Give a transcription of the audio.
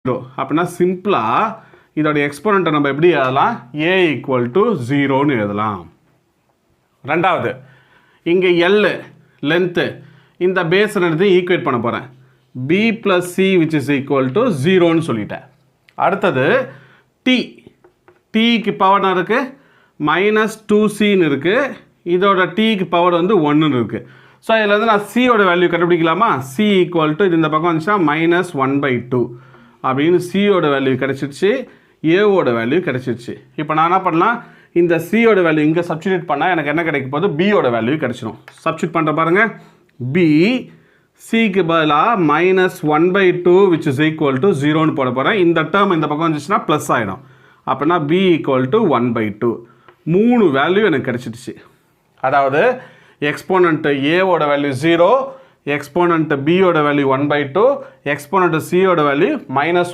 0 அப்படின்னா சிம்பிளாக இதோட எக்ஸ்போனண்ட்டை நம்ம எப்படி எழுதலாம் a ஈக்குவல் டு 0ன்னு எழுதலாம். ரெண்டாவது இங்கே எல் லென்த்து இந்த பேஸ் எடுத்து ஈக்குவேட் பண்ண போகிறேன் b + c which is equal to 0ன்னு சொல்லிட்டேன். அடுத்தது tக்கு பவர் இருக்குது -2cன்னு இருக்குது, இதோட tக்கு பவர் வந்து 1ன்னு இருக்குது. ஸோ இதில் வந்து நான் சியோட வேல்யூ கண்டுபிடிக்கலாமா? c ஈக்குவல் டு இது இந்த பக்கம் வந்துச்சுன்னா -1/2 அப்படின்னு சியோட வேல்யூ கிடச்சிருச்சு, ஏவோட வேல்யூ கிடச்சிருச்சு. இப்போ நான் என்ன பண்ணலாம், இந்த சியோட வேல்யூ இங்கே சப்ஸ்டியூட் பண்ணால் எனக்கு என்ன கிடைக்க போகுது, பியோட வேல்யூ கிடச்சிடும். சப்ஸ்டியூட் பண்ணுற பாருங்கள், b சிக்கு பதிலாக -1/2 which is equal to 0ன்னு போட போகிறேன். இந்த டேர்ம் இந்த பக்கம் வந்துச்சுன்னா ப்ளஸ் ஆகிடும். அப்படின்னா b ஈக்குவல் டு 1/2 3 வேல்யூ எனக்கு கிடச்சிடுச்சு. அதாவது எக்ஸ்போனண்ட் ஏவோட வேல்யூ 0, எக்ஸ்போனண்ட் பியோட வேல்யூ 1/2, எக்ஸ்போனண்ட் சியோட வேல்யூ -1.